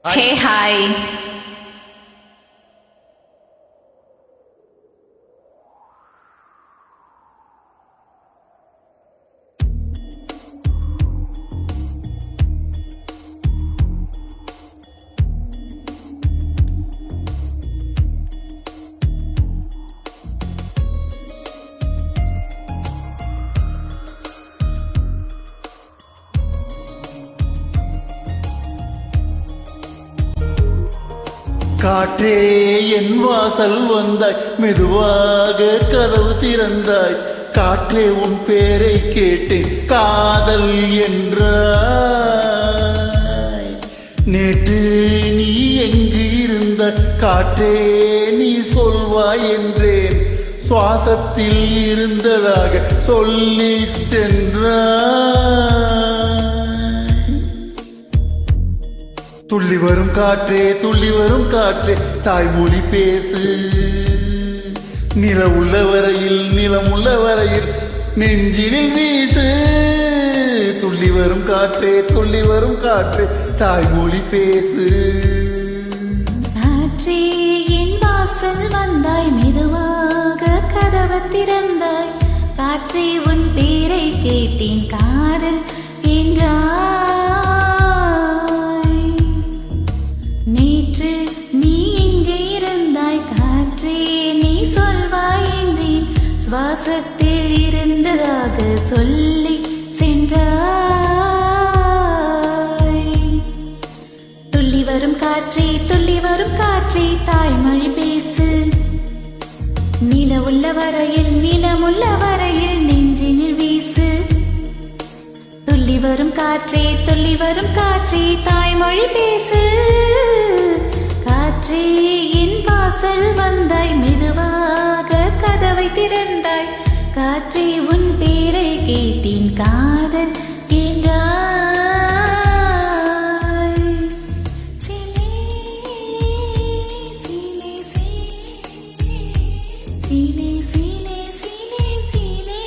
Hey, hi. காற்றே என் வாசல் வந்தாய், மெதுவாக கதவு திறந்தாய். காற்றே உன் பேரை கேட்டேன், காதல் என்றாய். நேற்று நீ எங்கு இருந்த காற்றே, நீ சொல்வாய் என்றேன். சுவாசத்தில் இருந்ததாக சொல்லி சென்றாய். துள்ளி வரும் காற்றே, துள்ளி வரும் காற்றே, தாய்மொழி பேசு. நிலம் உள்ள வரையில், நிலம் உள்ள வரையில் நெஞ்சினில் வீசு. துள்ளி வரும் காற்றே, துள்ளி வரும் காற்றே, தாய்மொழி பேசு. காற்றே என் வாசல் வந்தாய், மெதுவாக கதவு திறந்தாய். காற்றே உன் பேரை கேட்டேன், காதல் என்றாய். நேற்று நீ எங்கே இருந்தாய் காற்றே, நீ சொல்வாய் என்றேன். சுவாசத்தில் இருந்ததாக சொல்லி சென்றாய். துள்ளி வரும் காற்றே, துள்ளி வரும் காற்றே, தாய்மொழி பேசு. நிலவுள்ள வரையில், நிலமுள்ள வரையில் நெஞ்சினில் வீசு. துள்ளி வரும் காற்றே, துள்ளி வரும் காற்றே, தாய்மொழி பேசு. காற்றே என் வாசல் வந்தாய், மெதுவாக கதவை திறந்தாய். காற்றே உன் பேரை கேட்டேன், காதல் என்றாய். சிலே சிலே சிலே சிலே சிலே சிலே சிலே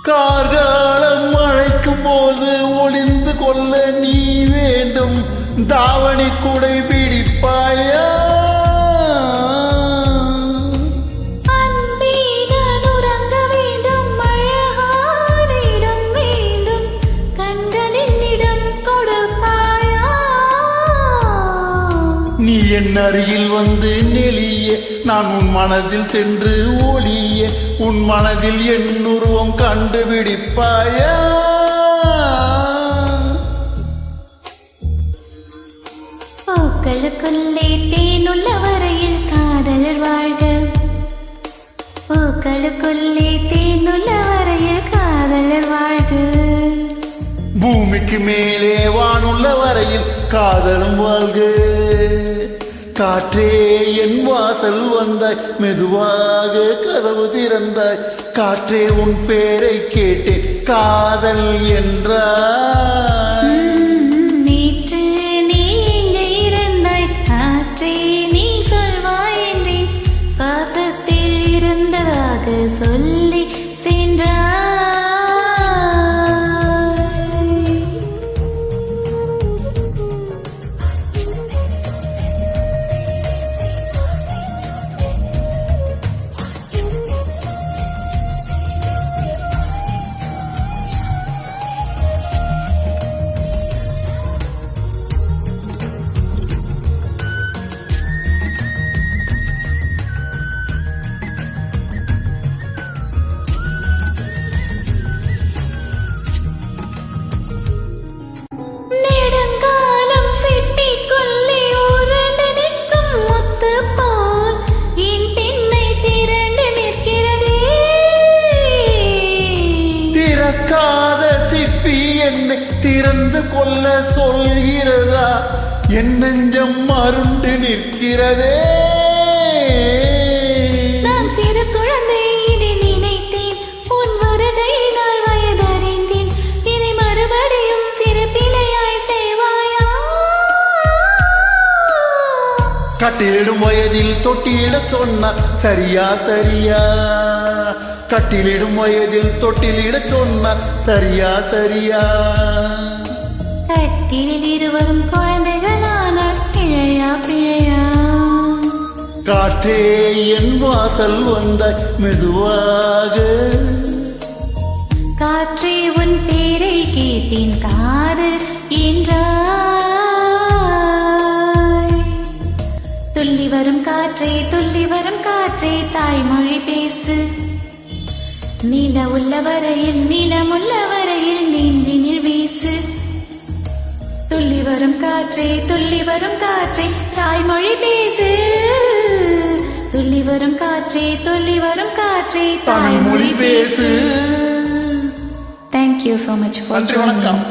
கார்காலம் அழைக்கும் போது ஒளிந்து கொள்ள நீ வேண்டும். தாவணி குடை பிடிப்பாயா? அன்பே நான் உறங்க வேண்டும், அழகான இடம் வேண்டும், கண்களின் இடம் கொடுப்பாயா? நீ என் அருகில் வந்து நெளிய, நான் உன் மனதில் சென்று ஒளிய. உன் மனதில் என் உருவம் கண்டுபிடிப்பாயா? பூக்களுக்குள்ளே தேனுள்ள வரையில் காதலர் வாழ்க. பூக்களுக்குள்ளே தேனுள்ள வரையில் காதலர் வாழ்க. பூமிக்கு மேலே வானுள்ள வரையில் காதலும் வாழ்க. காற்றே என் வாசல் வந்தாய், மெதுவாக கதவு திறந்தாய். காற்றே உன் பேரை கேட்டேன், காதல் என்றாய். நேற்று நீ எங்கே இருந்தாய் காற்றே, நீ சொல்வாய் என்றேன். சுவாசத்தில் இருந்ததாக சொல்லி சென்றாய். நெடுங்காலம் சிப்பிக்குள்ளே உருண்டு நிற்கும் முத்து போல் என் பெண்ணை திரண்டு நிற்கிறதே. திறக்காத சிப்பி என்னை திறந்து கொள்ள சொல்கிறதா? என் நெஞ்சம் மருண்டு நிற்கிறதே. நான் சிறு கட்டிலிடும் வயதில் தொட்டிலிட சொன்ன சரியா சரியா கட்டிலிடும் வயதில் தொட்டிலிட சொன்ன சரியா சரியா கட்டிலில் இருவரும் குழந்தைகளானால் பிழையா பிழையா காற்றே என் வாசல் வந்த மெதுவாக காற்றே உன் பேரை கேட்டேன் காதல் என்றாய் துள்ளி வரும் காற்றே துள்ளி வரும் காற்றே தாய்மொழி பேசு நீல உள்ள வரையில் நீளமுள்ள வரையில் நெஞ்சினில் வீசு துள்ளி வரும் காற்றே துள்ளி வரும் காற்றே தாய்மொழி பேசு துள்ளி வரும் காற்றே துள்ளி வரும் காற்றே தாய்மொழி பேசு Thank you so much for நன்றி joining. வணக்கம்